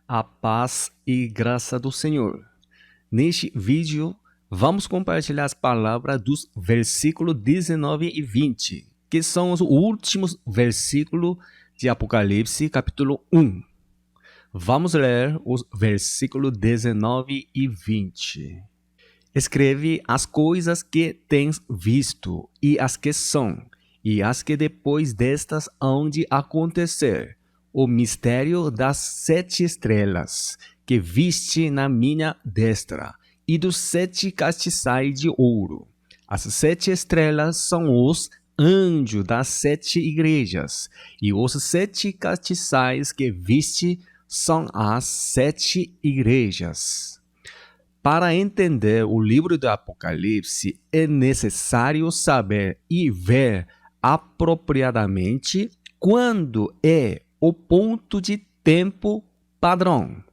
A paz e graça do Senhor. Neste vídeo, vamos compartilhar as palavras dos versículos 19 e 20, que são os últimos versículos de Apocalipse, capítulo 1. Vamos ler os versículos 19 e 20. Escreve as coisas que tens visto, e as que são, e as que depois destas hão de acontecer, o mistério das 7 estrelas, que viste na minha destra, e dos 7 castiçais de ouro. As 7 estrelas são os anjos das 7 igrejas, e os 7 castiçais que viste são as 7 igrejas. Para entender o livro do Apocalipse, é necessário saber e ver apropriadamente quando é o ponto de tempo padrão.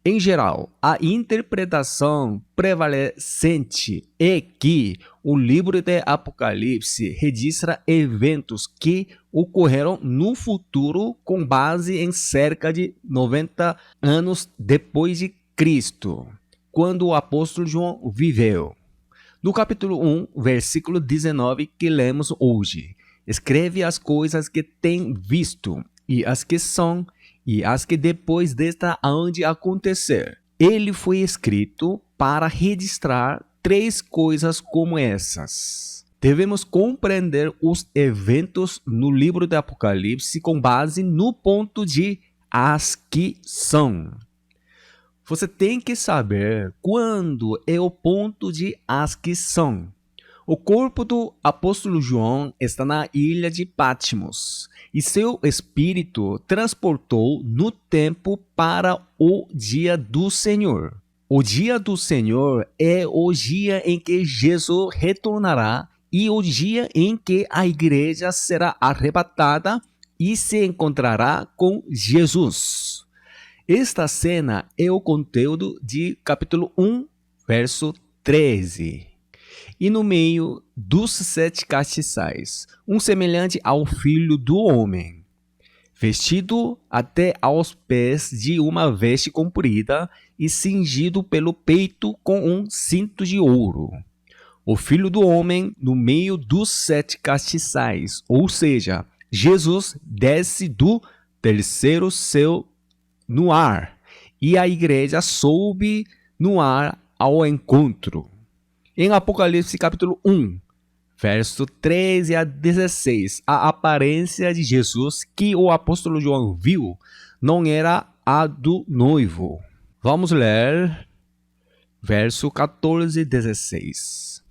Em geral, a interpretação prevalecente é que o livro de Apocalipse registra eventos que ocorreram no futuro com base em cerca de 90 anos depois de Cristo, quando o apóstolo João viveu. No capítulo 1, versículo 19, que lemos hoje, escreve as coisas que tem visto, e as que são, e as que depois desta hão de acontecer. Ele foi escrito para registrar 3 coisas como essas. Devemos compreender os eventos no livro do Apocalipse com base no ponto de as que são. Você tem que saber quando é o ponto de as que são. O corpo do apóstolo João está na ilha de Patmos e seu espírito transportou no tempo para o dia do Senhor. O dia do Senhor é o dia em que Jesus retornará e o dia em que a igreja será arrebatada e se encontrará com Jesus. Esta cena é o conteúdo de capítulo 1, verso 13. E no meio dos 7 castiçais, um semelhante ao filho do homem, vestido até aos pés de uma veste comprida e cingido pelo peito com um cinto de ouro. O filho do homem no meio dos 7 castiçais, ou seja, Jesus desce do terceiro céu no ar, e a igreja sobe no ar ao encontro. Em Apocalipse capítulo 1, verso 13 a 16, a aparência de Jesus que o apóstolo João viu não era a do noivo. Vamos ler verso 14 e 16.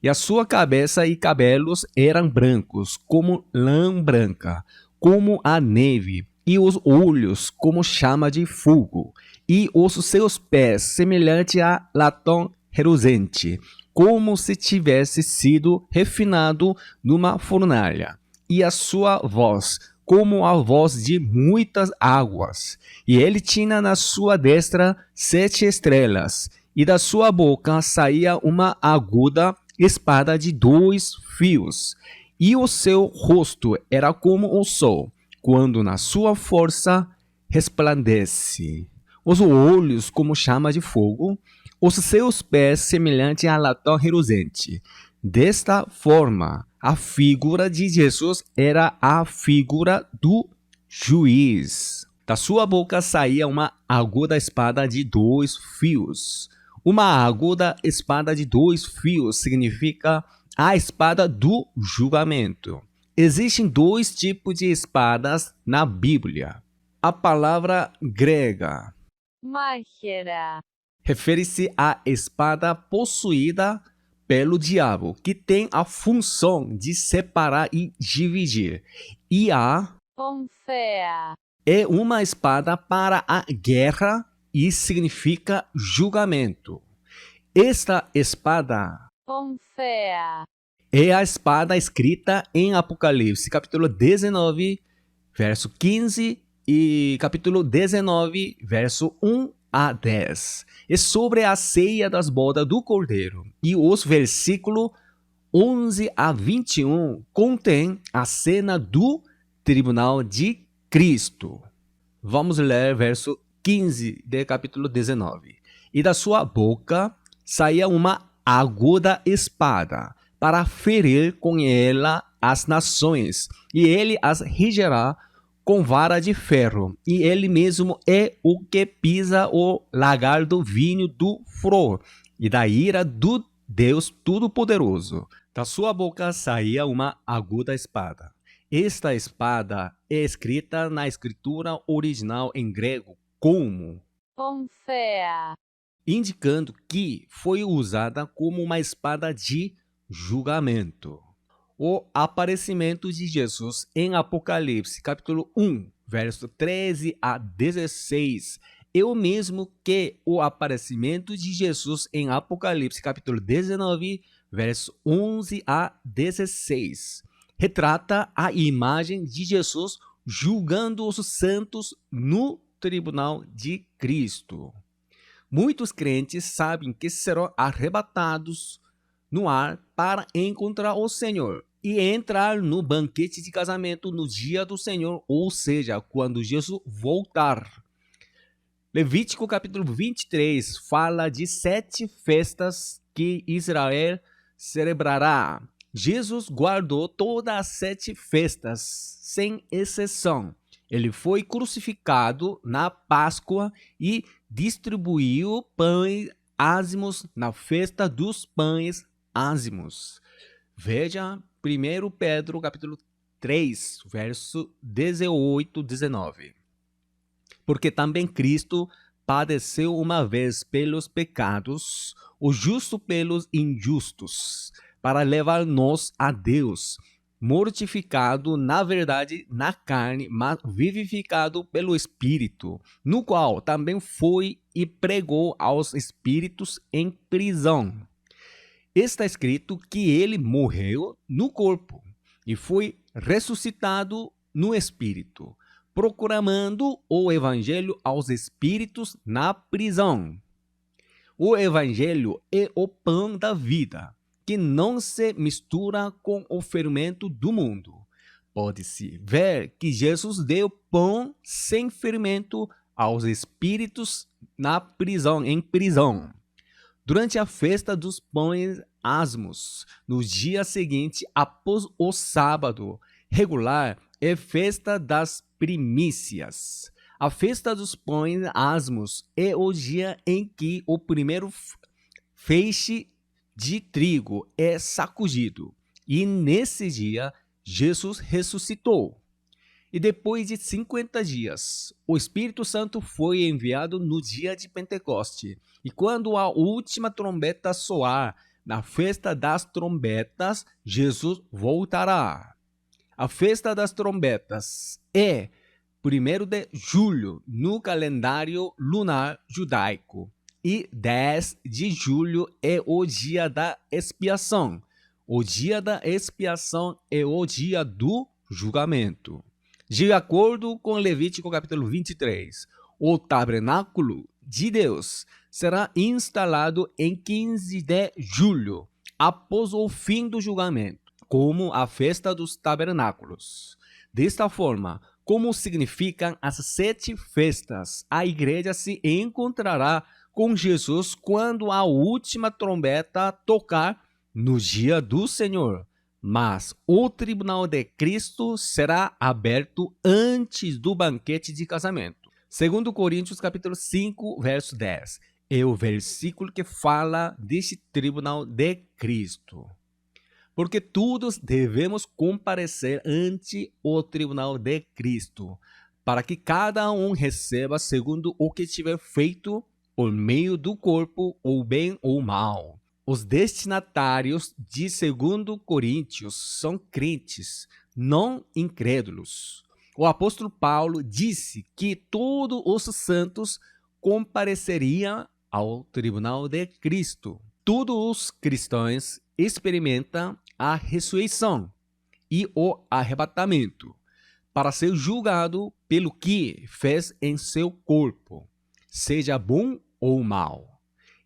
E a sua cabeça e cabelos eram brancos, como lã branca, como a neve, e os olhos como chama de fogo, e os seus pés semelhante a latão reluzente, como se tivesse sido refinado numa fornalha, e a sua voz como a voz de muitas águas. E ele tinha na sua destra 7 estrelas, e da sua boca saía uma aguda espada de 2 fios, e o seu rosto era como o sol, quando na sua força resplandece. Os olhos como chama de fogo, os seus pés semelhante a latão reluzente. Desta forma, a figura de Jesus era a figura do juiz. Da sua boca saía uma aguda espada de 2 fios. Uma aguda espada de 2 fios significa a espada do julgamento. Existem 2 tipos de espadas na Bíblia. A palavra grega Máquera. refere-se à espada possuída pelo diabo, que tem a função de separar e dividir. E a Pomfea. é uma espada para a guerra e significa julgamento. Esta espada Pomfea. é a espada escrita em Apocalipse, capítulo 19, verso 15 e capítulo 19, verso 1 a 10. É sobre a ceia das bodas do Cordeiro. E os versículos 11 a 21 contém a cena do tribunal de Cristo. Vamos ler verso 15 do capítulo 19. E da sua boca saía uma aguda espada, para ferir com ela as nações, e ele as regerá com vara de ferro, e ele mesmo é o que pisa o lagar do vinho do furor, e da ira do Deus Todo-Poderoso. Da sua boca saía uma aguda espada. Esta espada é escrita na escritura original em grego como, Pomphea. indicando que foi usada como uma espada de julgamento. O aparecimento de Jesus em Apocalipse, capítulo 1, verso 13 a 16, é o mesmo que o aparecimento de Jesus em Apocalipse, capítulo 19, verso 11 a 16. Retrata a imagem de Jesus julgando os santos no tribunal de Cristo. Muitos crentes sabem que serão arrebatados no ar para encontrar o Senhor e entrar no banquete de casamento no dia do Senhor, ou seja, quando Jesus voltar. Levítico capítulo 23 fala de 7 festas que Israel celebrará. Jesus guardou todas as 7 festas, sem exceção. Ele foi crucificado na Páscoa e distribuiu pães ázimos na festa dos pães ázimos. Veja 1 Pedro capítulo 3, verso 18 e 19. Porque também Cristo padeceu uma vez pelos pecados, o justo pelos injustos, para levar-nos a Deus, mortificado na verdade na carne, mas vivificado pelo Espírito, no qual também foi e pregou aos espíritos em prisão. Está escrito que ele morreu no corpo e foi ressuscitado no espírito, proclamando o evangelho aos espíritos na prisão. O evangelho é o pão da vida, que não se mistura com o fermento do mundo. Pode-se ver que Jesus deu pão sem fermento aos espíritos em prisão. Durante a festa dos pães ázimos, no dia seguinte, após o sábado regular, é festa das primícias. A festa dos pães ázimos é o dia em que o primeiro feixe de trigo é sacudido. E nesse dia, Jesus ressuscitou. E depois de 50 dias, o Espírito Santo foi enviado no dia de Pentecoste. E quando a última trombeta soar, na festa das trombetas, Jesus voltará. A festa das trombetas é 1º de julho no calendário lunar judaico. E 10 de julho é o dia da expiação. O dia da expiação é o dia do julgamento. De acordo com Levítico capítulo 23, o tabernáculo de Deus será instalado em 15 de julho, após o fim do julgamento, como a festa dos tabernáculos. Desta forma, como significam as 7 festas, a igreja se encontrará com Jesus quando a última trombeta tocar no dia do Senhor. Mas o tribunal de Cristo será aberto antes do banquete de casamento. 2 Coríntios capítulo 5, verso 10. É o versículo que fala deste tribunal de Cristo. Porque todos devemos comparecer ante o tribunal de Cristo, para que cada um receba segundo o que tiver feito por meio do corpo, ou bem ou mal. Os destinatários de 2 Coríntios são crentes, não incrédulos. O apóstolo Paulo disse que todos os santos compareceriam ao tribunal de Cristo. Todos os cristãos experimentam a ressurreição e o arrebatamento para ser julgado pelo que fez em seu corpo, seja bom ou mal,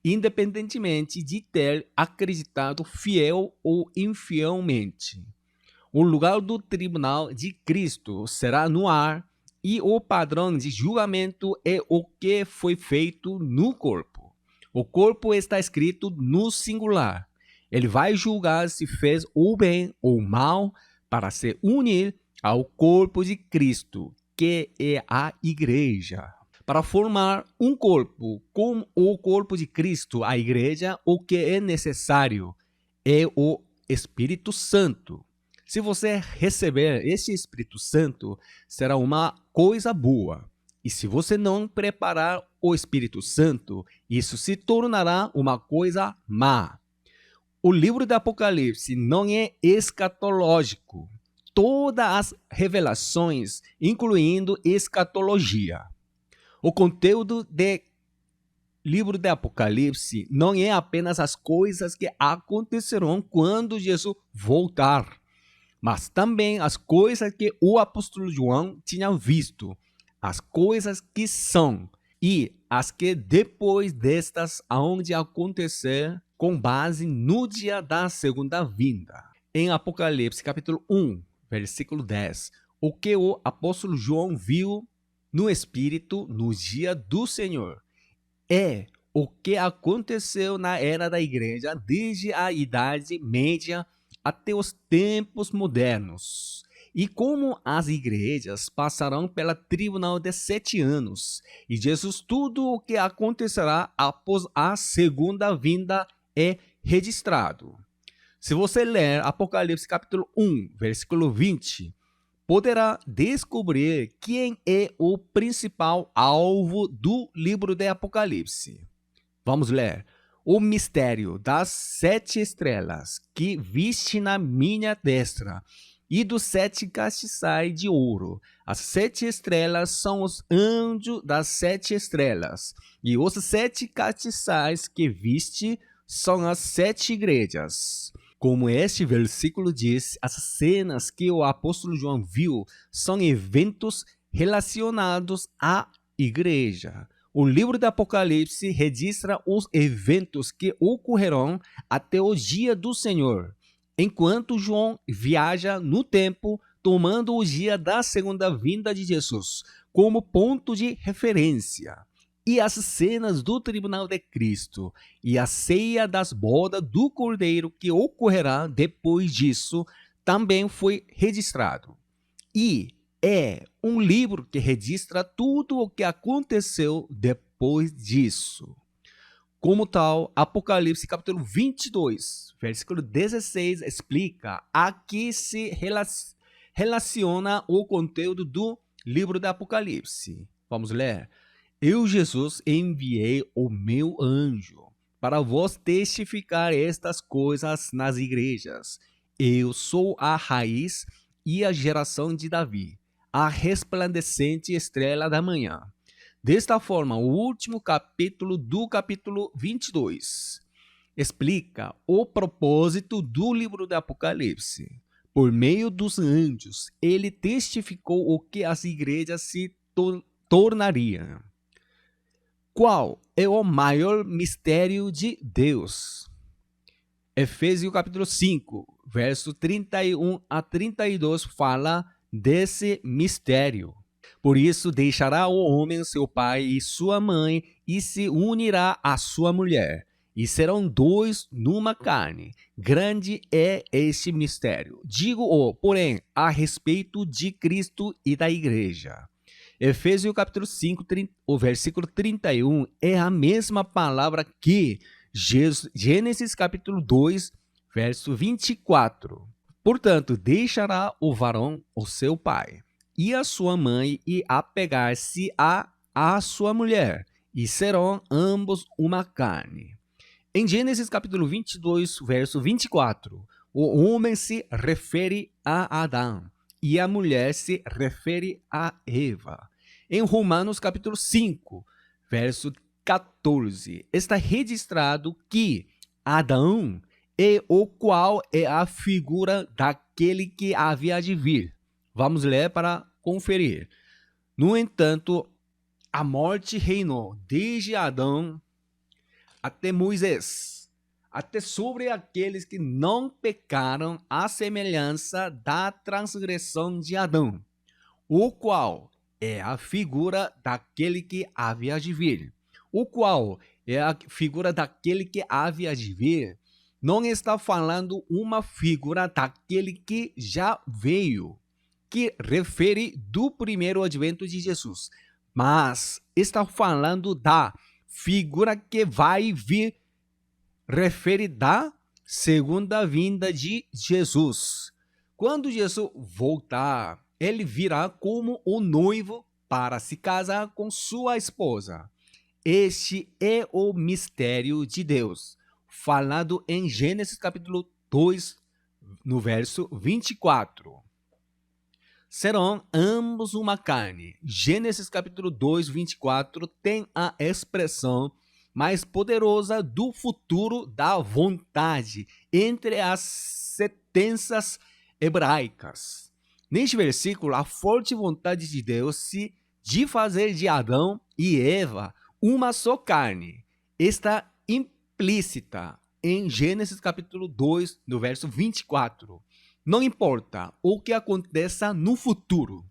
independentemente de ter acreditado fiel ou infielmente. O lugar do tribunal de Cristo será no ar E o padrão de julgamento é o que foi feito no corpo. O corpo está escrito no singular. Ele vai julgar se fez o bem ou o mal para se unir ao corpo de Cristo, que é a igreja. Para formar um corpo com o corpo de Cristo, a igreja, o que é necessário é o Espírito Santo. Se você receber esse Espírito Santo, será uma coisa boa. E se você não preparar o Espírito Santo, isso se tornará uma coisa má. O livro do Apocalipse não é escatológico. Todas as revelações, incluindo escatologia. O conteúdo do livro do Apocalipse não é apenas as coisas que acontecerão quando Jesus voltar, mas também as coisas que o apóstolo João tinha visto, as coisas que são e as que depois destas hão de acontecer com base no dia da segunda vinda. Em Apocalipse capítulo 1, versículo 10, o que o apóstolo João viu no Espírito no dia do Senhor é o que aconteceu na era da igreja desde a Idade Média até os tempos modernos. E como as igrejas passarão pela tribunal de 7 anos, e Jesus, tudo o que acontecerá após a segunda vinda é registrado. Se você ler Apocalipse capítulo 1, versículo 20, poderá descobrir quem é o principal alvo do livro de Apocalipse. Vamos ler. O mistério das 7 estrelas que viste na minha destra e dos 7 castiçais de ouro. As 7 estrelas são os anjos das 7 estrelas, e os 7 castiçais que viste são as 7 igrejas. Como este versículo diz, as cenas que o apóstolo João viu são eventos relacionados à igreja. O livro do Apocalipse registra os eventos que ocorrerão até o dia do Senhor, enquanto João viaja no tempo, tomando o dia da segunda vinda de Jesus como ponto de referência. E as cenas do tribunal de Cristo e a ceia das bodas do Cordeiro que ocorrerá depois disso também foi registrado. E é um livro que registra tudo o que aconteceu depois disso. Como tal, Apocalipse capítulo 22, versículo 16 explica a que se relaciona o conteúdo do livro do Apocalipse. Vamos ler. Eu, Jesus, enviei o meu anjo para vos testificar estas coisas nas igrejas. Eu sou a raiz e a geração de Davi, a resplandecente estrela da manhã. Desta forma, o último capítulo do capítulo 22 explica o propósito do livro do Apocalipse. Por meio dos anjos, ele testificou o que as igrejas se tornariam. Qual é o maior mistério de Deus? Efésios capítulo 5, verso 31 a 32 fala desse mistério. Por isso deixará o homem seu pai e sua mãe e se unirá à sua mulher, e serão dois numa carne. Grande é este mistério. Digo-o, porém, a respeito de Cristo e da igreja. Efésios capítulo 5, o versículo 31 é a mesma palavra que Gênesis capítulo 2, verso 24. Portanto, deixará o varão o seu pai e a sua mãe e apegar-se a sua mulher, e serão ambos uma carne. Em Gênesis capítulo 22, verso 24, o homem se refere a Adão e a mulher se refere a Eva. Em Romanos capítulo 5, verso 14, está registrado que Adão é o qual é a figura daquele que havia de vir. Vamos ler para conferir. No entanto, a morte reinou desde Adão até Moisés, até sobre aqueles que não pecaram à semelhança da transgressão de Adão, o qual é a figura daquele que havia de vir. O qual é a figura daquele que havia de vir. Não está falando uma figura daquele que já veio, que refere do primeiro advento de Jesus, mas está falando da figura que vai vir, refere da segunda vinda de Jesus. Quando Jesus voltar, ele virá como o noivo para se casar com sua esposa. Este é o mistério de Deus, falado em Gênesis capítulo 2, no verso 24. Serão ambos uma carne. Gênesis capítulo 2, 24 tem a expressão mais poderosa do futuro da vontade entre as sentenças hebraicas. Neste versículo, a forte vontade de Deus de fazer de Adão e Eva uma só carne está implícita em Gênesis capítulo 2, no verso 24. Não importa o que aconteça no futuro,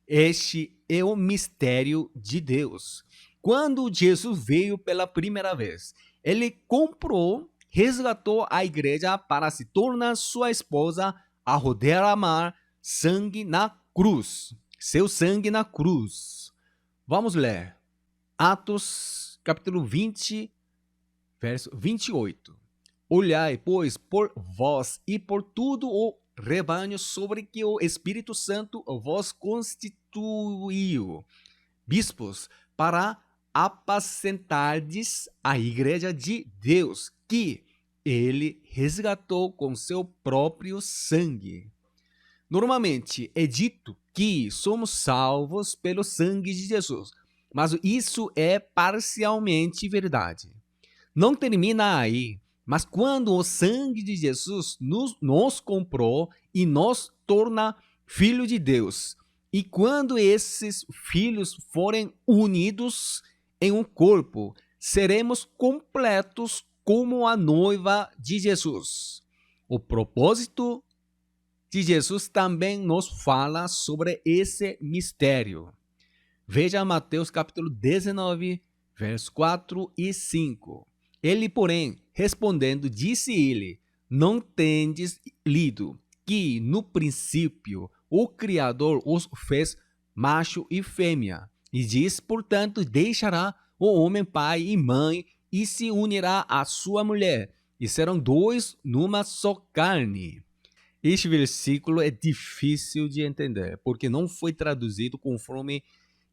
este é o mistério de Deus. Quando Jesus veio pela primeira vez, ele comprou, resgatou a igreja para se tornar sua esposa ao derramar sangue na cruz. Seu sangue na cruz. Vamos ler. Atos capítulo 20, verso 28. Olhai, pois, por vós e por tudo o rebanho sobre que o Espírito Santo vos constituiu, bispos, para apacentardes a igreja de Deus, que ele resgatou com seu próprio sangue. Normalmente é dito que somos salvos pelo sangue de Jesus, mas isso é parcialmente verdade. Não termina aí, mas quando o sangue de Jesus nos comprou e nos torna filho de Deus, e quando esses filhos forem unidos em um corpo, seremos completos como a noiva de Jesus. O propósito de Jesus também nos fala sobre esse mistério. Veja Mateus capítulo 19, versos 4 e 5. Ele, porém, respondendo, disse-lhe: não tendes lido que no princípio o Criador os fez macho e fêmea, e diz, portanto, deixará o homem pai e mãe e se unirá à sua mulher, e serão dois numa só carne. Este versículo é difícil de entender, porque não foi traduzido conforme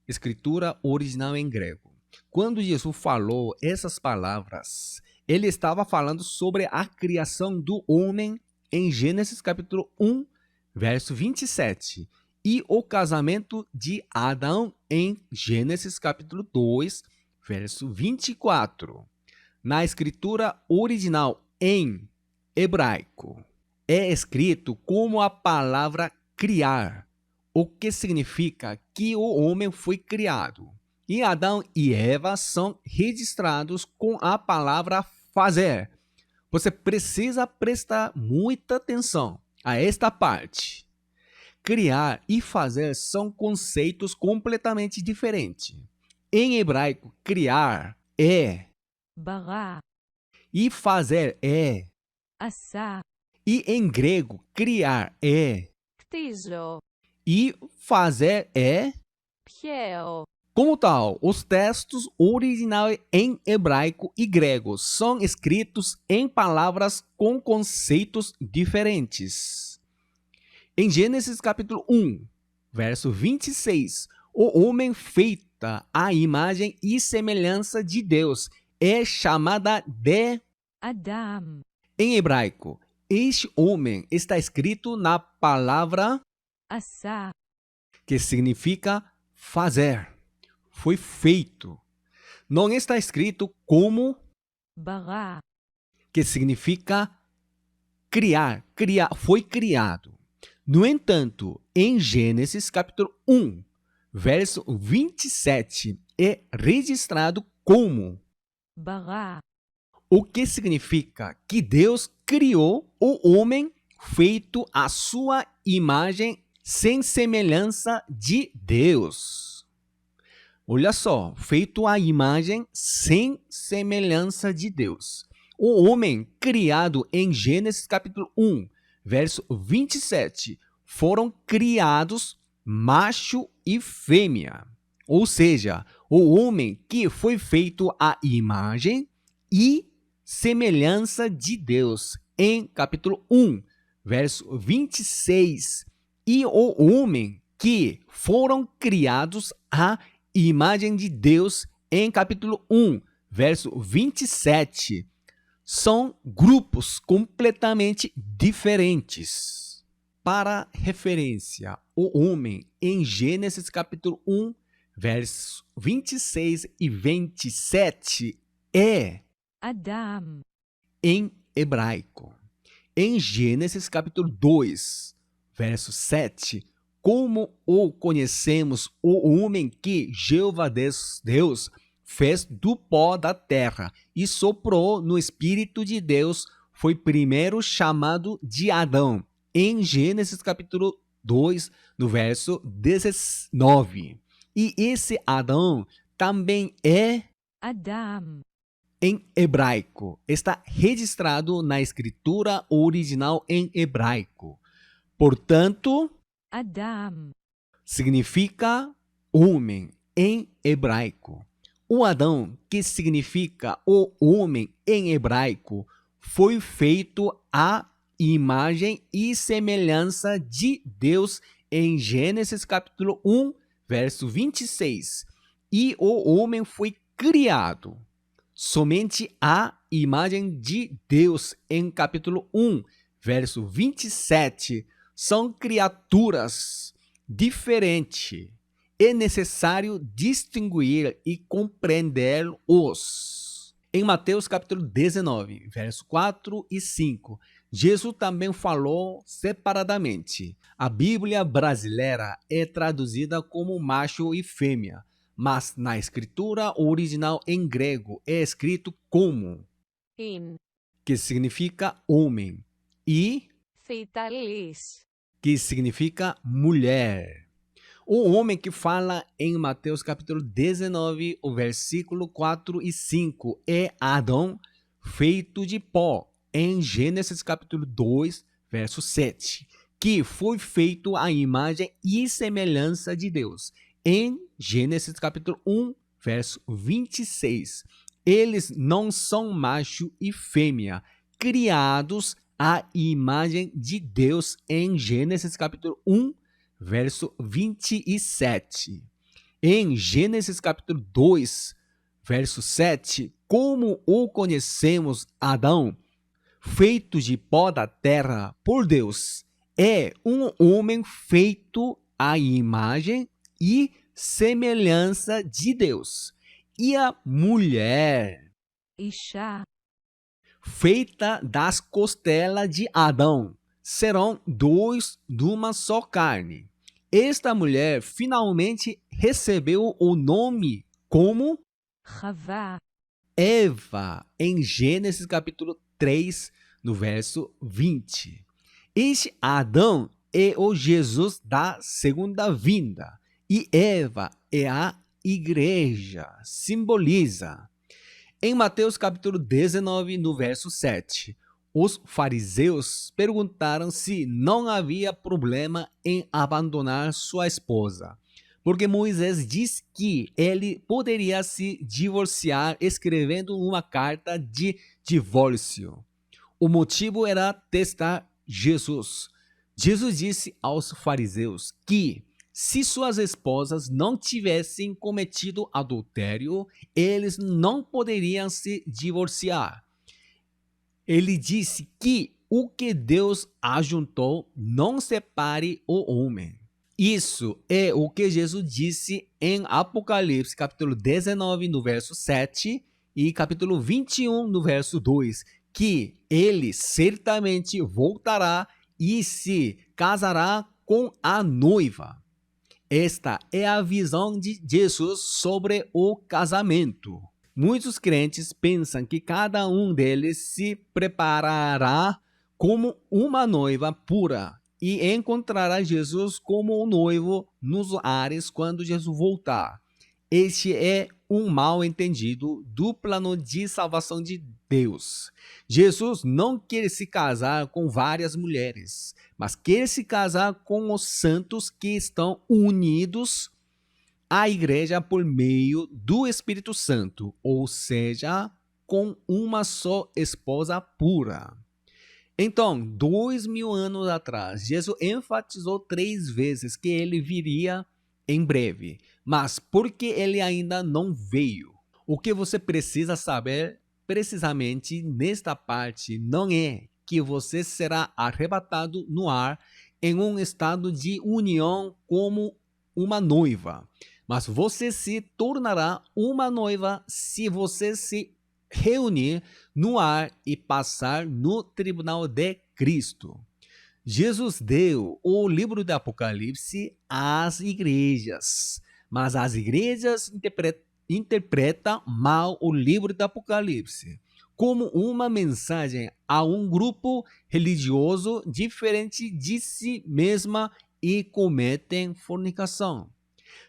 escritura original em grego. Quando Jesus falou essas palavras, ele estava falando sobre a criação do homem em Gênesis capítulo 1, verso 27, e o casamento de Adão em Gênesis capítulo 2, verso 24. Na escritura original em hebraico, é escrito como a palavra criar, o que significa que o homem foi criado. E Adão e Eva são registrados com a palavra fazer. Você precisa prestar muita atenção a esta parte. Criar e fazer são conceitos completamente diferentes. Em hebraico, criar é ברא, e fazer é. עשה, E em grego, criar é κτίζω, e fazer é. πιέω, Como tal, os textos originais em hebraico e grego são escritos em palavras com conceitos diferentes. Em Gênesis capítulo 1, verso 26, o homem feita à imagem e semelhança de Deus é chamada de אדם, em hebraico. Este homem está escrito na palavra עשה, que significa fazer. Foi feito. Não está escrito como, ברא, que significa criar. Foi criado. No entanto, em Gênesis capítulo 1, verso 27, é registrado como, ברא, o que significa que Deus criou o homem feito à sua imagem sem semelhança de Deus. Olha só, feito à imagem sem semelhança de Deus. O homem criado em Gênesis capítulo 1, verso 27, foram criados macho e fêmea. Ou seja, o homem que foi feito à imagem e semelhança de Deus, em capítulo 1, verso 26, e o homem que foram criados à imagem de Deus, em capítulo 1, verso 27, são grupos completamente diferentes. Para referência, o homem em Gênesis capítulo 1, versos 26 e 27 é Adam, em hebraico. Em Gênesis capítulo 2, verso 7, como o conhecemos, o homem que Jeová Deus fez do pó da terra e soprou no Espírito de Deus, foi primeiro chamado de Adão. Em Gênesis capítulo 2, no verso 19. E esse Adão também é Adam, em hebraico. Está registrado na escritura original em hebraico. Portanto, Adam, significa homem em hebraico. O Adão, que significa o homem em hebraico, foi feito à imagem e semelhança de Deus em Gênesis capítulo 1, verso 26. E o homem foi criado somente à imagem de Deus em capítulo 1, verso 27. São criaturas diferentes. É necessário distinguir e compreender-os. Em Mateus capítulo 19, verso 4 e 5, Jesus também falou separadamente. A Bíblia brasileira é traduzida como macho e fêmea, mas na escritura original em grego é escrito como, in, que significa homem, e fetalis, que significa mulher. O homem que fala em Mateus capítulo 19, o versículo 4 e 5 é Adão, feito de pó, em Gênesis capítulo 2, verso 7, que foi feito à imagem e semelhança de Deus, em Gênesis capítulo 1, verso 26. Eles não são macho e fêmea, criados à imagem de Deus, em Gênesis capítulo 1, verso 27. Em Gênesis capítulo 2, verso 7, como o conhecemos, Adão, feito de pó da terra por Deus, é um homem feito à imagem e semelhança de Deus. E a mulher, Isha, feita das costelas de Adão, serão dois de uma só carne. Esta mulher finalmente recebeu o nome como Chava, Eva, em Gênesis capítulo 3, no verso 20. Este Adão é o Jesus da segunda vinda e Eva é a igreja, simboliza. Em Mateus capítulo 19, no verso 7, os fariseus perguntaram se não havia problema em abandonar sua esposa, porque Moisés diz que ele poderia se divorciar escrevendo uma carta de divórcio. O motivo era testar Jesus. Jesus disse aos fariseus que, se suas esposas não tivessem cometido adultério, eles não poderiam se divorciar. Ele disse que o que Deus ajuntou não separe o homem. Isso é o que Jesus disse em Apocalipse, capítulo 19, no verso 7, e capítulo 21, no verso 2, que ele certamente voltará e se casará com a noiva. Esta é a visão de Jesus sobre o casamento. Muitos crentes pensam que cada um deles se preparará como uma noiva pura e encontrará Jesus como o noivo nos ares quando Jesus voltar. Este é um mal entendido do plano de salvação de Deus. Jesus não quer se casar com várias mulheres, mas quer se casar com os santos que estão unidos à igreja por meio do Espírito Santo, ou seja, com uma só esposa pura. Então, 2000 anos atrás, Jesus enfatizou 3 vezes que ele viria em breve, mas porque ele ainda não veio. O que você precisa saber precisamente nesta parte não é que você será arrebatado no ar em um estado de união como uma noiva, mas você se tornará uma noiva se você se reunir no ar e passar no tribunal de Cristo. Jesus deu o livro do Apocalipse às igrejas, mas as igrejas interpretam mal o livro do Apocalipse como uma mensagem a um grupo religioso diferente de si mesma e cometem fornicação.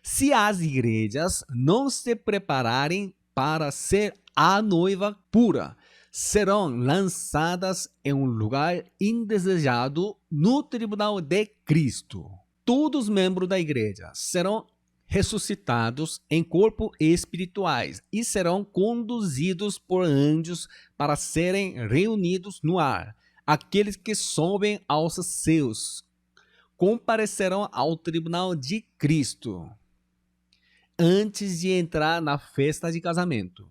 Se as igrejas não se prepararem para ser a noiva pura, serão lançadas em um lugar indesejado no tribunal de Cristo. Todos os membros da igreja serão ressuscitados em corpos espirituais e serão conduzidos por anjos para serem reunidos no ar. Aqueles que sobem aos céus comparecerão ao tribunal de Cristo antes de entrar na festa de casamento.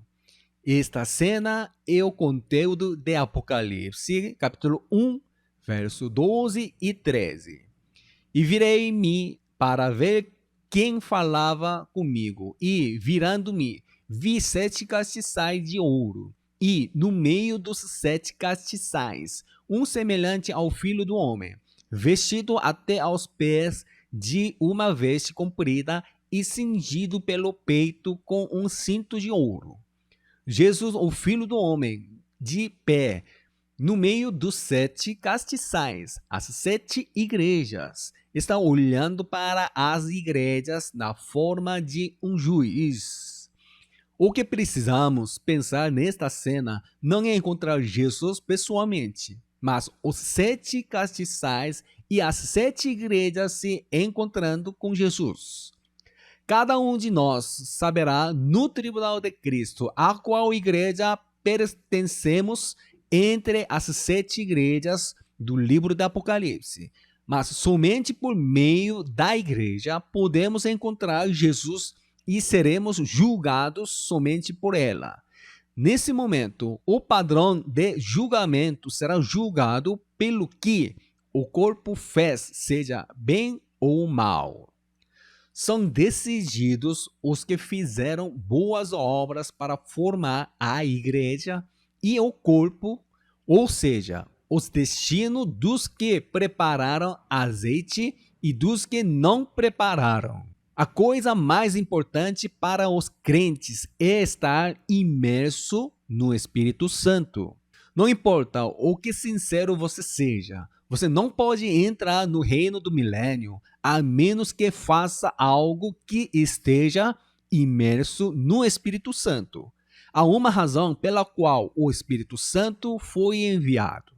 Esta cena é o conteúdo de Apocalipse, capítulo 1, verso 12 e 13. E virei-me para ver quem falava comigo, e, virando-me, vi 7 castiçais de ouro, e, no meio dos 7 castiçais, um semelhante ao Filho do Homem, vestido até aos pés de uma veste comprida e cingido pelo peito com um cinto de ouro. Jesus, o Filho do Homem, de pé, no meio dos 7 castiçais, as 7 igrejas, está olhando para as igrejas na forma de um juiz. O que precisamos pensar nesta cena não é encontrar Jesus pessoalmente, mas os 7 castiçais e as 7 igrejas se encontrando com Jesus. Cada um de nós saberá no tribunal de Cristo a qual igreja pertencemos entre as 7 igrejas do livro do Apocalipse. Mas somente por meio da igreja podemos encontrar Jesus e seremos julgados somente por ela. Nesse momento, o padrão de julgamento será julgado pelo que o corpo fez, seja bem ou mal. São decididos os que fizeram boas obras para formar a igreja e o corpo, ou seja, os destinos dos que prepararam azeite e dos que não prepararam. A coisa mais importante para os crentes é estar imerso no Espírito Santo. Não importa o que sincero você seja, você não pode entrar no reino do milênio a menos que faça algo que esteja imerso no Espírito Santo. Há uma razão pela qual o Espírito Santo foi enviado.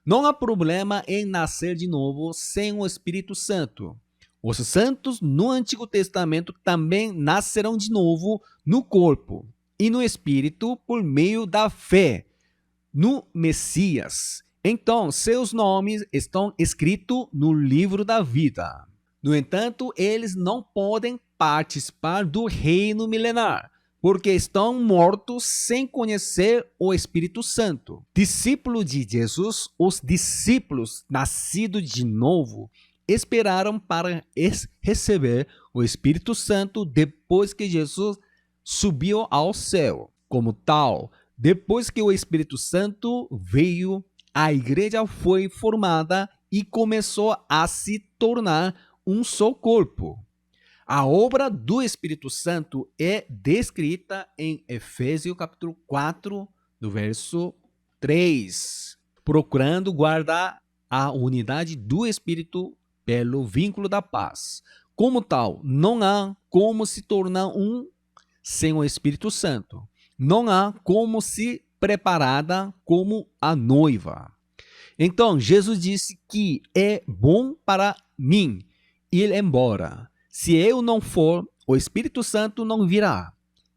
Não há problema em nascer de novo sem o Espírito Santo. Os santos no Antigo Testamento também nascerão de novo no corpo e no Espírito por meio da fé no Messias. Então, seus nomes estão escritos no livro da vida. No entanto, eles não podem participar do reino milenar, porque estão mortos sem conhecer o Espírito Santo. Discípulo de Jesus, os discípulos nascidos de novo esperaram para receber o Espírito Santo depois que Jesus subiu ao céu. Como tal, depois que o Espírito Santo veio, a igreja foi formada e começou a se tornar um só corpo. A obra do Espírito Santo é descrita em Efésios capítulo 4, do verso 3. Procurando guardar a unidade do Espírito pelo vínculo da paz. Como tal, não há como se tornar um sem o Espírito Santo. Não há como se preparada como a noiva. Então, Jesus disse que é bom para mim ir embora. Se eu não for, o Espírito Santo não virá.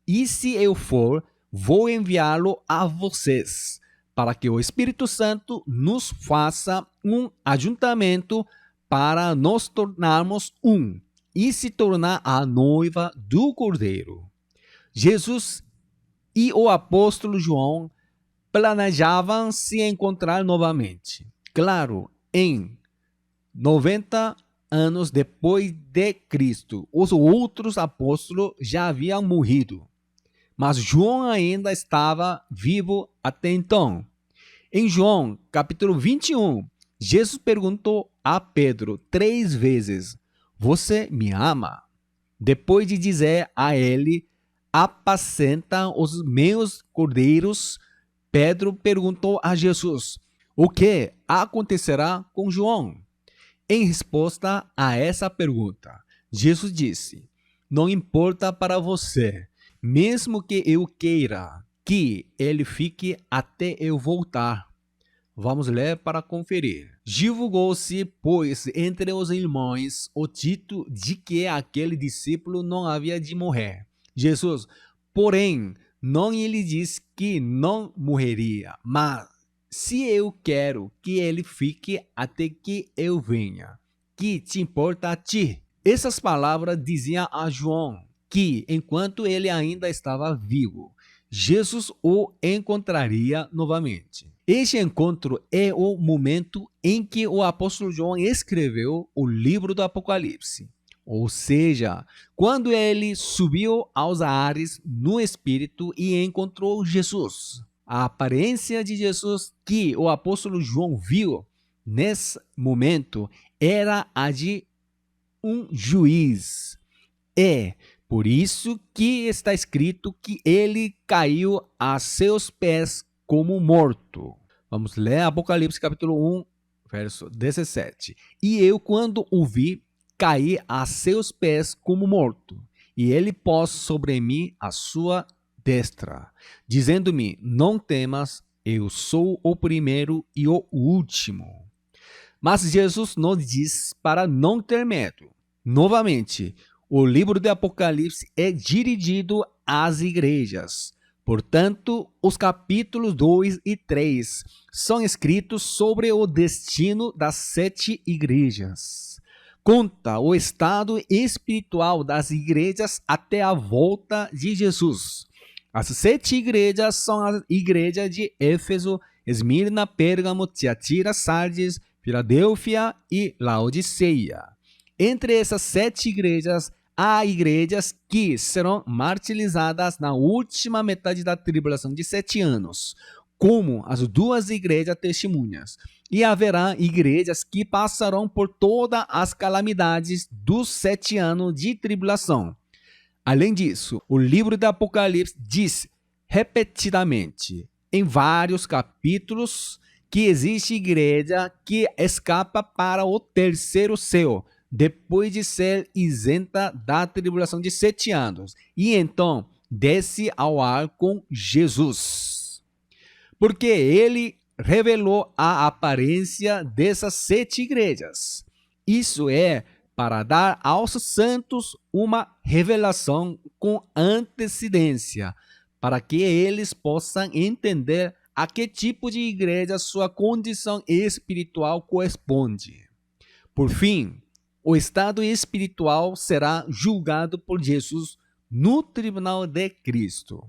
E se eu for, vou enviá-lo a vocês, para que o Espírito Santo nos faça um ajuntamento para nos tornarmos um e se tornar a noiva do Cordeiro. Jesus e o apóstolo João planejavam se encontrar novamente. Claro, em 90 anos depois de Cristo, os outros apóstolos já haviam morrido, mas João ainda estava vivo até então. Em João, capítulo 21, Jesus perguntou a Pedro 3 vezes: "Você me ama?" Depois de dizer a ele: "Apacenta os meus cordeiros", Pedro perguntou a Jesus: "O que acontecerá com João?" Em resposta a essa pergunta, Jesus disse: "Não importa para você, mesmo que eu queira que ele fique até eu voltar." Vamos ler para conferir. Divulgou-se, pois, entre os irmãos o dito de que aquele discípulo não havia de morrer. Jesus, porém, não lhe disse que não morreria, mas se eu quero que ele fique até que eu venha, que te importa a ti? Essas palavras diziam a João que, enquanto ele ainda estava vivo, Jesus o encontraria novamente. Este encontro é o momento em que o apóstolo João escreveu o livro do Apocalipse. Ou seja, quando ele subiu aos ares no Espírito e encontrou Jesus. A aparência de Jesus que o apóstolo João viu nesse momento era a de um juiz. É por isso que está escrito que ele caiu a seus pés como morto. Vamos ler Apocalipse capítulo 1, verso 17. "E eu, quando o vi, caí a seus pés como morto, e ele pôs sobre mim a sua destra, dizendo-me: Não temas, eu sou o primeiro e o último." Mas Jesus nos diz para não ter medo. Novamente, o livro de Apocalipse é dirigido às igrejas. Portanto, os capítulos 2 e 3 são escritos sobre o destino das 7 igrejas. Conta o estado espiritual das igrejas até a volta de Jesus. As 7 igrejas são a igreja de Éfeso, Esmirna, Pérgamo, Tiatira, Sardes, Filadélfia e Laodiceia. Entre essas 7 igrejas, há igrejas que serão martirizadas na última metade da tribulação de 7 anos, como as 2 igrejas testemunhas. E haverá igrejas que passarão por todas as calamidades dos 7 anos de tribulação. Além disso, o livro do Apocalipse diz repetidamente, em vários capítulos, que existe igreja que escapa para o terceiro céu, depois de ser isenta da tribulação de 7 anos, e então desce ao ar com Jesus. Porque ele revelou a aparência dessas 7 igrejas. Isso é para dar aos santos uma revelação com antecedência, para que eles possam entender a que tipo de igreja sua condição espiritual corresponde. Por fim, o estado espiritual será julgado por Jesus no tribunal de Cristo.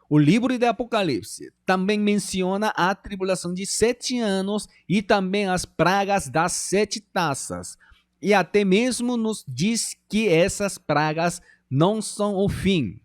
O livro de Apocalipse também menciona a tribulação de 7 anos e também as pragas das 7 taças. E até mesmo nos diz que essas pragas não são o fim.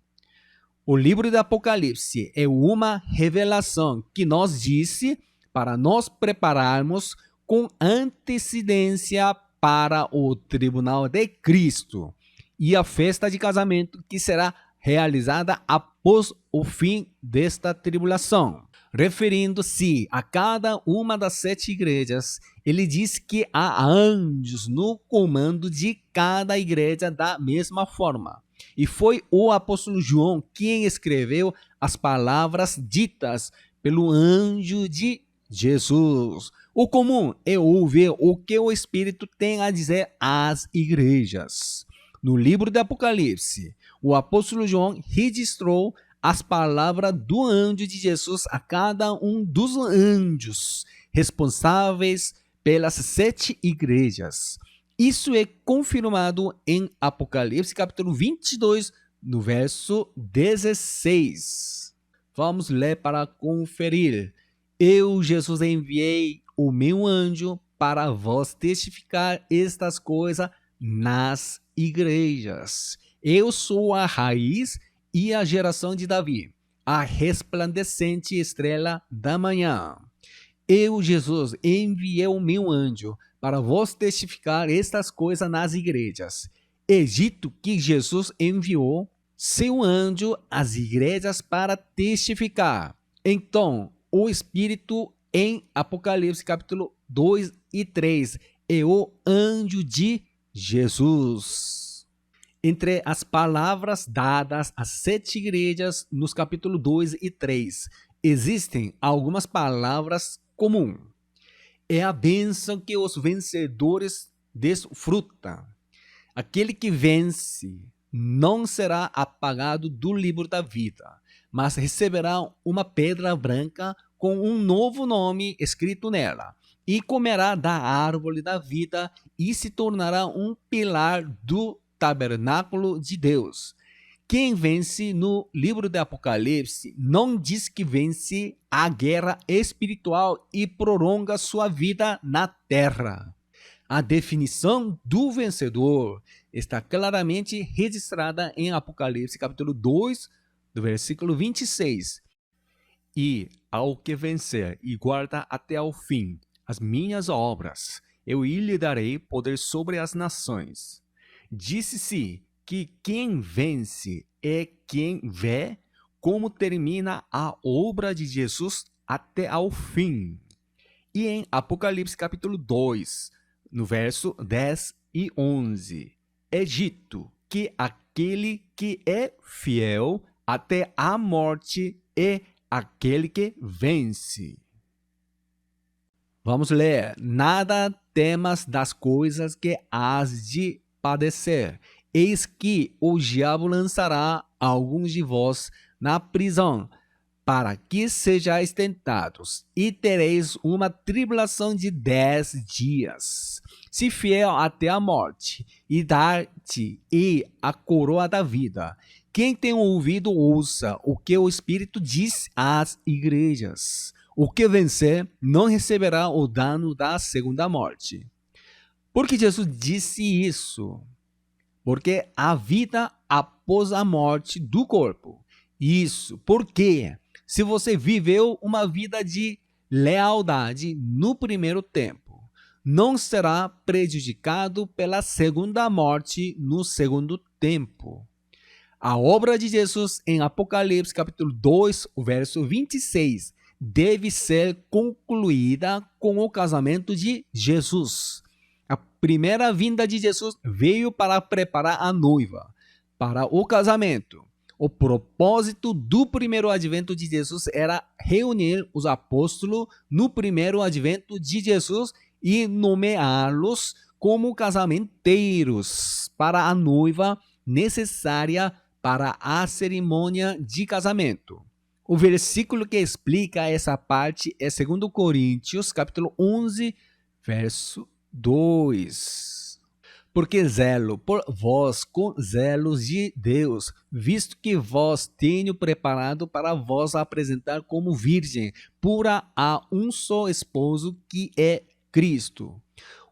O livro de Apocalipse é uma revelação que nos disse para nos prepararmos com antecedência para o tribunal de Cristo e a festa de casamento que será realizada após o fim desta tribulação. Referindo-se a cada uma das 7 igrejas, ele diz que há anjos no comando de cada igreja da mesma forma. E foi o apóstolo João quem escreveu as palavras ditas pelo anjo de Jesus. O comum é ouvir o que o Espírito tem a dizer às igrejas. No livro de Apocalipse, o apóstolo João registrou as palavras do anjo de Jesus a cada um dos anjos responsáveis pelas 7 igrejas. Isso é confirmado em Apocalipse capítulo 22, no verso 16. Vamos ler para conferir. Eu, Jesus, enviei o meu anjo para vos testificar estas coisas nas igrejas. Eu sou a raiz e a geração de Davi, a resplandecente estrela da manhã. Eu, Jesus, enviei o meu anjo para vos testificar estas coisas nas igrejas. É dito que Jesus enviou seu anjo às igrejas para testificar. Então, o Espírito em Apocalipse capítulo 2 e 3 é o anjo de Jesus. Entre as palavras dadas às 7 igrejas nos capítulos 2 e 3, existem algumas palavras comuns. É a bênção que os vencedores desfrutam. Aquele que vence não será apagado do livro da vida, mas receberá uma pedra branca com um novo nome escrito nela, e comerá da árvore da vida e se tornará um pilar do tabernáculo de Deus. Quem vence no livro de Apocalipse não diz que vence a guerra espiritual e prolonga sua vida na terra. A definição do vencedor está claramente registrada em Apocalipse capítulo 2, do versículo 26. E ao que vencer e guarda até ao fim as minhas obras, eu lhe darei poder sobre as nações. Disse-se que quem vence é quem vê como termina a obra de Jesus até ao fim. E em Apocalipse capítulo 2, no verso 10 e 11, é dito que aquele que é fiel até a morte é aquele que vence. Vamos ler. Nada temas das coisas que hás de padecer. Eis que o diabo lançará alguns de vós na prisão, para que sejais tentados, e tereis uma tribulação de 10 dias. Se fiel até a morte, e dar-te a coroa da vida. Quem tem ouvido, ouça o que o Espírito diz às igrejas. O que vencer não receberá o dano da segunda morte. Por que Jesus disse isso? Porque há vida após a morte do corpo. Isso, porque se você viveu uma vida de lealdade no primeiro tempo, não será prejudicado pela segunda morte no segundo tempo. A obra de Jesus em Apocalipse capítulo 2, o verso 26, deve ser concluída com o casamento de Jesus. A primeira vinda de Jesus veio para preparar a noiva para o casamento. O propósito do primeiro advento de Jesus era reunir os apóstolos no primeiro advento de Jesus e nomeá-los como casamenteiros para a noiva necessária para a cerimônia de casamento. O versículo que explica essa parte é 2 Coríntios, capítulo 11, verso 2. Porque zelo por vós com zelos de Deus, visto que vós tenho preparado para vós apresentar como virgem pura a um só esposo, que é Cristo.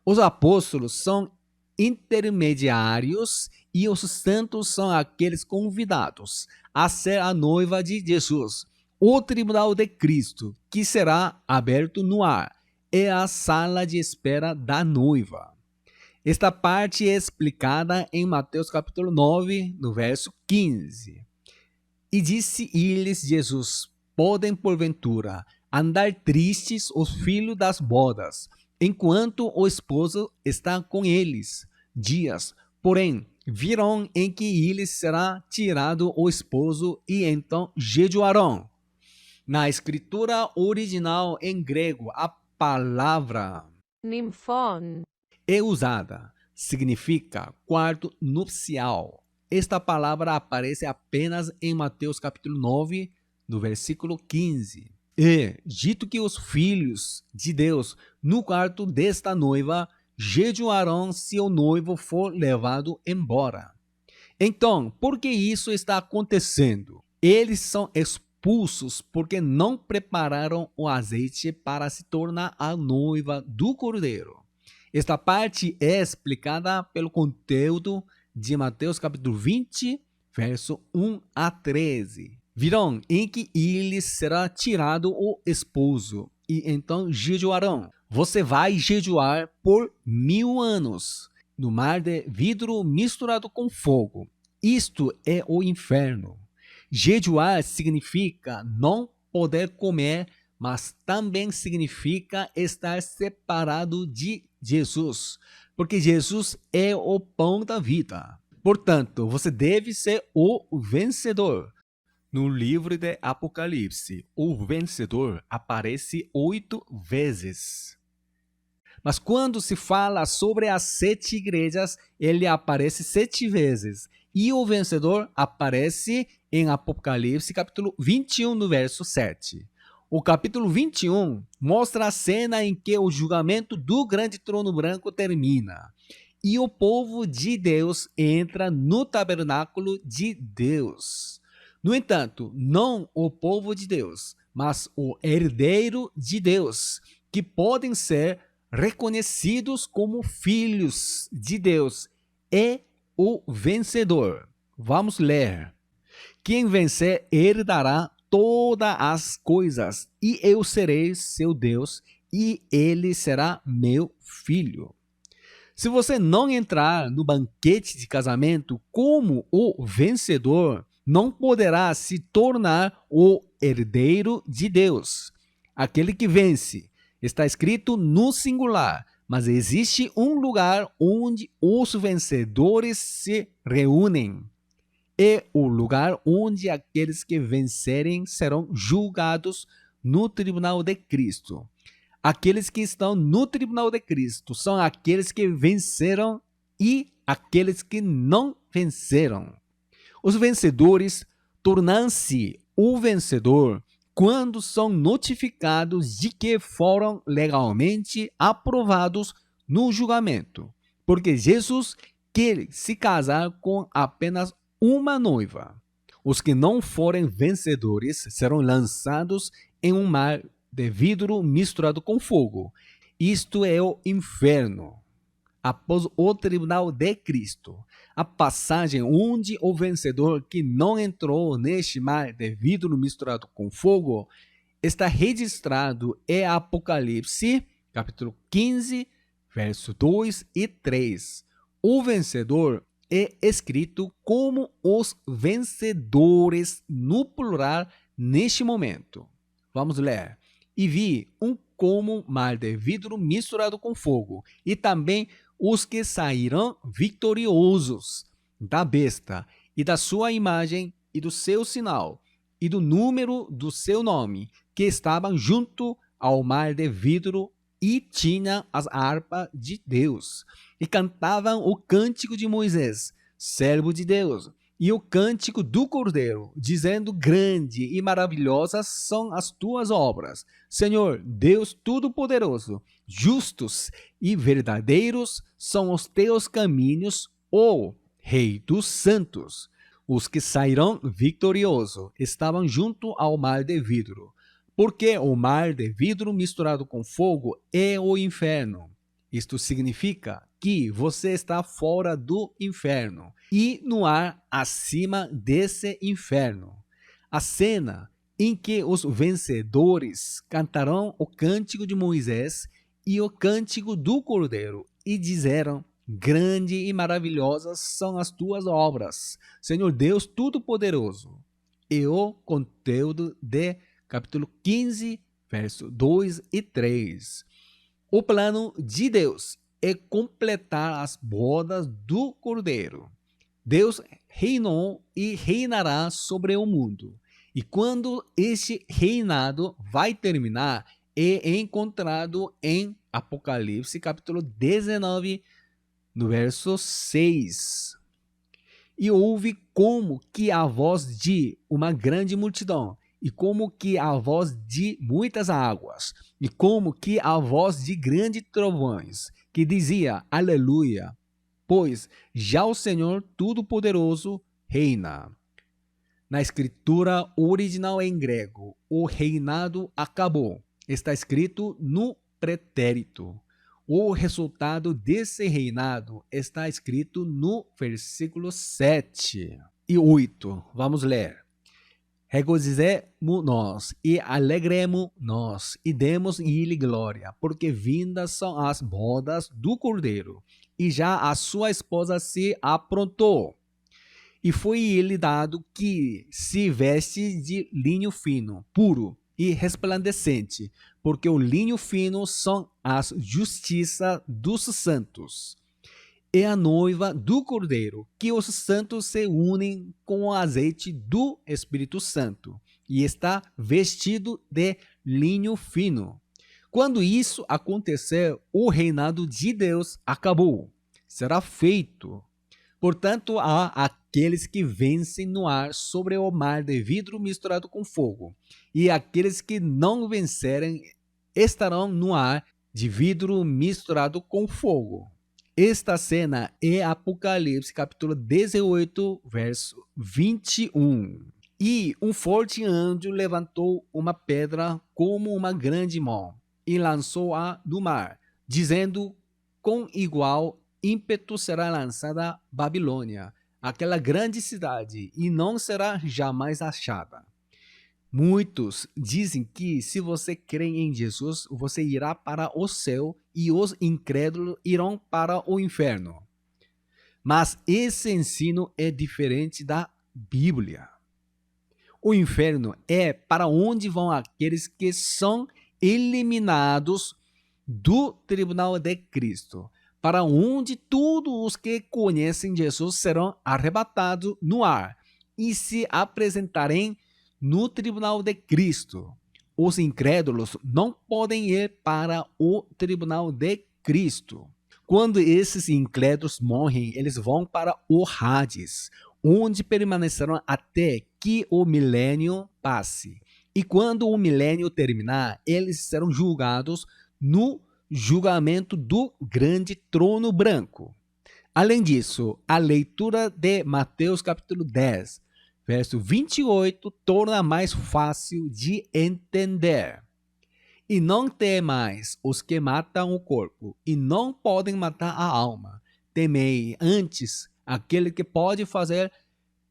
Os apóstolos são intermediários e os santos são aqueles convidados a ser a noiva de Jesus. O tribunal de Cristo, que será aberto no ar, é a sala de espera da noiva. Esta parte é explicada em Mateus capítulo 9, no verso 15. E disse-lhes Jesus: podem, porventura, andar tristes os filhos das bodas, enquanto o esposo está com eles. Dias, porém, virão em que lhes será tirado o esposo e então jejuarão. Na escritura original em grego, a palavra Nymphon. é usada, significa quarto nupcial. Esta palavra aparece apenas em Mateus capítulo 9, no versículo 15. E, dito que os filhos de Deus, no quarto desta noiva, jejuarão se o noivo for levado embora. Então, por que isso está acontecendo? Eles são expulsos porque não prepararam o azeite para se tornar a noiva do Cordeiro. Esta parte é explicada pelo conteúdo de Mateus capítulo 20, verso 1 a 13. Virão em que lhes será tirado o esposo, e então jejuarão. Você vai jejuar por 1000 anos, no mar de vidro misturado com fogo. Isto é o inferno. Jejuar significa não poder comer, mas também significa estar separado de Jesus, porque Jesus é o pão da vida. Portanto, você deve ser o vencedor. No livro de Apocalipse, o vencedor aparece 8 vezes. Mas quando se fala sobre as 7 igrejas, ele aparece 7 vezes. E o vencedor aparece em Apocalipse capítulo 21, no verso 7. O capítulo 21 mostra a cena em que o julgamento do grande trono branco termina. E o povo de Deus entra no tabernáculo de Deus. No entanto, não o povo de Deus, mas o herdeiro de Deus, que podem ser reconhecidos como filhos de Deus, é o vencedor. Vamos ler. Quem vencer herdará todas as coisas, e eu serei seu Deus, e ele será meu filho. Se você não entrar no banquete de casamento como o vencedor, não poderá se tornar o herdeiro de Deus. Aquele que vence. Está escrito no singular, mas existe um lugar onde os vencedores se reúnem. É o lugar onde aqueles que vencerem serão julgados no tribunal de Cristo. Aqueles que estão no tribunal de Cristo são aqueles que venceram e aqueles que não venceram. Os vencedores tornam-se o vencedor quando são notificados de que foram legalmente aprovados no julgamento, porque Jesus quer se casar com apenas uma noiva. Os que não forem vencedores serão lançados em um mar de vidro misturado com fogo. Isto é o inferno. Após o tribunal de Cristo, a passagem onde o vencedor que não entrou neste mar de vidro misturado com fogo está registrado em Apocalipse, capítulo 15, verso 2 e 3. O vencedor é escrito como os vencedores no plural neste momento. Vamos ler. E vi como mar de vidro misturado com fogo, e também os que saíram vitoriosos da besta e da sua imagem e do seu sinal e do número do seu nome, que estavam junto ao mar de vidro e tinham as harpas de Deus e cantavam o cântico de Moisés, servo de Deus, e o cântico do Cordeiro, dizendo: grande e maravilhosas são as tuas obras, Senhor, Deus Todo-Poderoso. Justos e verdadeiros são os teus caminhos, ó Rei dos santos. Os que sairão vitoriosos estavam junto ao mar de vidro, porque o mar de vidro misturado com fogo é o inferno. Isto significa que você está fora do inferno e no ar acima desse inferno. A cena em que os vencedores cantarão o cântico de Moisés e o cântico do Cordeiro e disseram: grande e maravilhosas são as tuas obras, Senhor Deus Todo-Poderoso. E o conteúdo de capítulo 15, verso 2 e 3. O plano de Deus é completar as bodas do Cordeiro. Deus reinou e reinará sobre o mundo. E quando este reinado vai terminar, é encontrado em Apocalipse, capítulo 19, no verso 6. E ouve como que a voz de uma grande multidão, e como que a voz de muitas águas, e como que a voz de grandes trovões, que dizia, aleluia, pois já o Senhor Todo-Poderoso reina. Na escritura original em grego, o reinado acabou. Está escrito no pretérito. O resultado desse reinado está escrito no versículo 7 e 8. Vamos ler. Regozijemo-nos e alegremo-nos e demos-lhe glória, porque vindas são as bodas do Cordeiro, e já a sua esposa se aprontou. E foi-lhe dado que se veste de linho fino, puro e resplandecente, porque o linho fino são as justiça dos santos. É a noiva do Cordeiro, que os santos se unem com o azeite do Espírito Santo, e está vestido de linho fino. Quando isso acontecer, o reinado de Deus acabou. Será feito. Portanto, há aqueles que vencem no ar sobre o mar de vidro misturado com fogo, e aqueles que não vencerem estarão no ar de vidro misturado com fogo. Esta cena é Apocalipse, capítulo 18, verso 21. E um forte anjo levantou uma pedra como uma grande mão e lançou-a no mar, dizendo, com igual ímpeto será lançada Babilônia, aquela grande cidade, e não será jamais achada. Muitos dizem que se você crê em Jesus, você irá para o céu e os incrédulos irão para o inferno. Mas esse ensino é diferente da Bíblia. O inferno é para onde vão aqueles que são eliminados do tribunal de Cristo, para onde todos os que conhecem Jesus serão arrebatados no ar e se apresentarem no tribunal de Cristo. Os incrédulos não podem ir para o tribunal de Cristo. Quando esses incrédulos morrem, eles vão para o Hades, onde permanecerão até que o milênio passe. E quando o milênio terminar, eles serão julgados no julgamento do grande trono branco. Além disso, a leitura de Mateus capítulo 10, verso 28, torna mais fácil de entender. E não temais os que matam o corpo, e não podem matar a alma. Temei antes aquele que pode fazer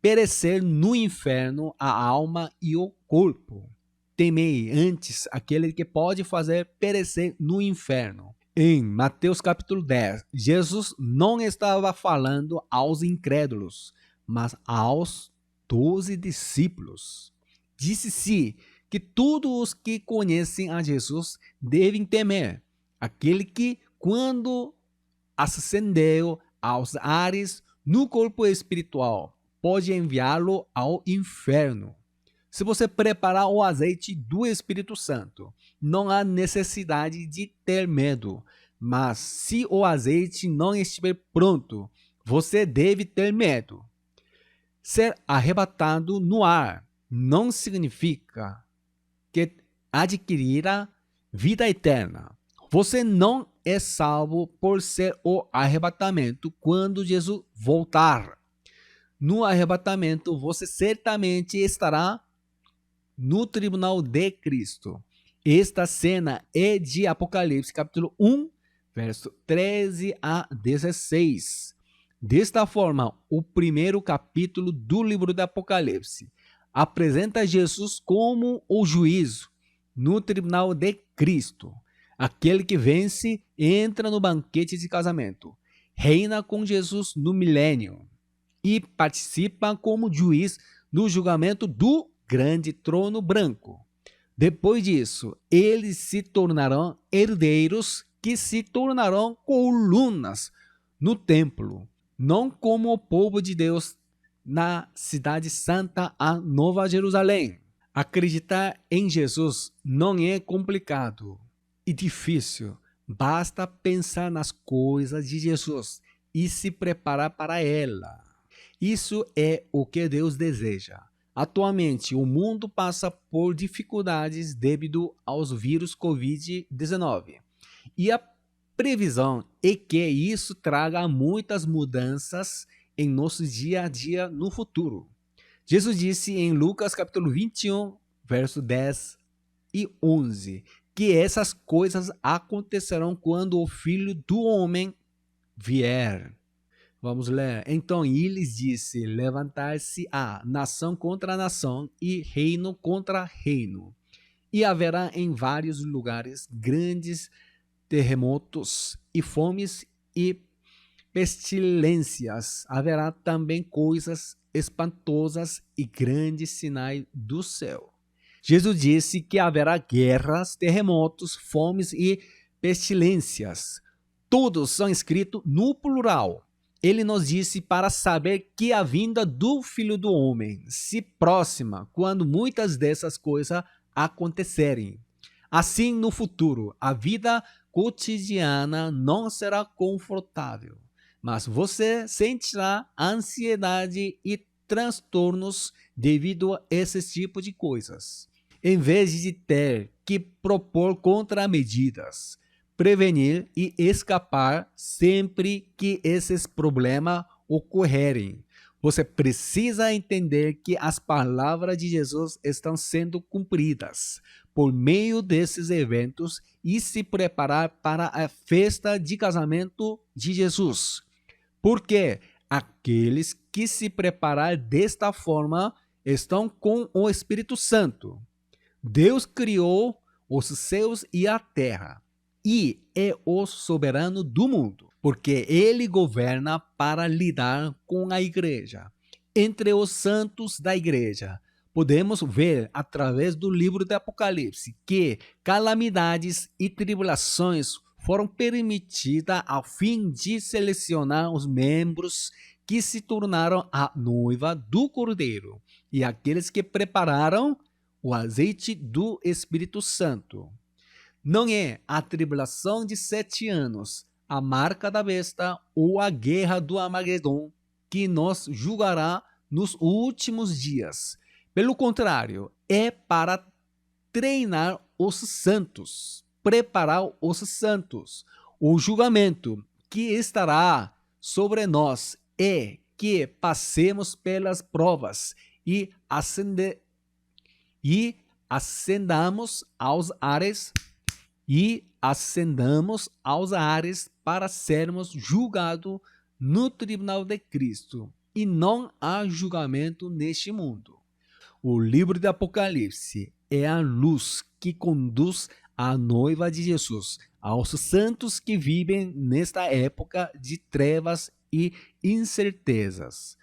perecer no inferno a alma e o corpo. Temei antes aquele que pode fazer perecer no inferno. Em Mateus capítulo 10, Jesus não estava falando aos incrédulos, mas aos 12 discípulos. Disse-se que todos os que conhecem a Jesus devem temer aquele que, quando ascendeu aos ares no corpo espiritual, pode enviá-lo ao inferno. Se você preparar o azeite do Espírito Santo, não há necessidade de ter medo. Mas se o azeite não estiver pronto, você deve ter medo. Ser arrebatado no ar não significa que adquirirá vida eterna. Você não é salvo por ser o arrebatamento quando Jesus voltar. No arrebatamento, você certamente estará no tribunal de Cristo. Esta cena é de Apocalipse, capítulo 1, verso 13 a 16. Desta forma, o primeiro capítulo do livro do Apocalipse apresenta Jesus como o juízo no tribunal de Cristo. Aquele que vence entra no banquete de casamento, reina com Jesus no milênio e participa como juiz no julgamento do grande trono branco. Depois disso, eles se tornarão herdeiros que se tornarão colunas no templo, não como o povo de Deus na cidade santa, a Nova Jerusalém. Acreditar em Jesus não é complicado e difícil. Basta pensar nas coisas de Jesus e se preparar para ela. Isso é o que Deus deseja. Atualmente, o mundo passa por dificuldades devido aos vírus Covid-19. E a previsão é que isso traga muitas mudanças em nosso dia a dia no futuro. Jesus disse em Lucas capítulo 21, verso 10 e 11, que essas coisas acontecerão quando o Filho do Homem vier. Vamos ler. Então ele disse: levantar-se-á nação contra nação e reino contra reino. E haverá em vários lugares grandes terremotos e fomes e pestilências. Haverá também coisas espantosas e grandes sinais do céu. Jesus disse que haverá guerras, terremotos, fomes e pestilências. Todos são escritos no plural. Ele nos disse para saber que a vinda do Filho do Homem se próxima quando muitas dessas coisas acontecerem. Assim, no futuro, a vida cotidiana não será confortável, mas você sentirá ansiedade e transtornos devido a esse tipo de coisas. Em vez de ter que propor contramedidas, prevenir e escapar sempre que esses problemas ocorrerem, você precisa entender que as palavras de Jesus estão sendo cumpridas por meio desses eventos e se preparar para a festa de casamento de Jesus. Porque aqueles que se preparar desta forma estão com o Espírito Santo. Deus criou os céus e a terra e é o soberano do mundo, porque ele governa para lidar com a igreja. Entre os santos da igreja, podemos ver através do livro do Apocalipse que calamidades e tribulações foram permitidas ao fim de selecionar os membros que se tornaram a noiva do Cordeiro e aqueles que prepararam o azeite do Espírito Santo. Não é a tribulação de 7 anos, a marca da besta ou a guerra do Armagedon que nos julgará nos últimos dias. Pelo contrário, é para treinar os santos, preparar os santos. O julgamento que estará sobre nós é que passemos pelas provas e ascendamos aos ares para sermos julgados no tribunal de Cristo, e não há julgamento neste mundo. O livro de Apocalipse é a luz que conduz a noiva de Jesus aos santos que vivem nesta época de trevas e incertezas.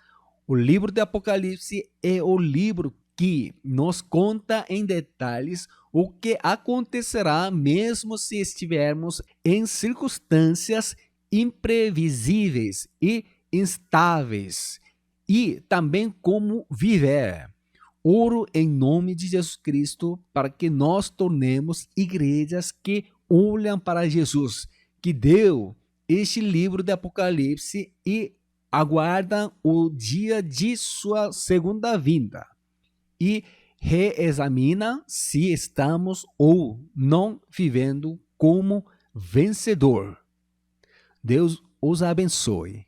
O livro de Apocalipse é o livro que nos conta em detalhes o que acontecerá mesmo se estivermos em circunstâncias imprevisíveis e instáveis, e também como viver. Oro em nome de Jesus Cristo para que nós tornemos igrejas que olham para Jesus, que deu este livro de Apocalipse e aguardam o dia de sua segunda vinda e reexamina se estamos ou não vivendo como vencedor. Deus os abençoe.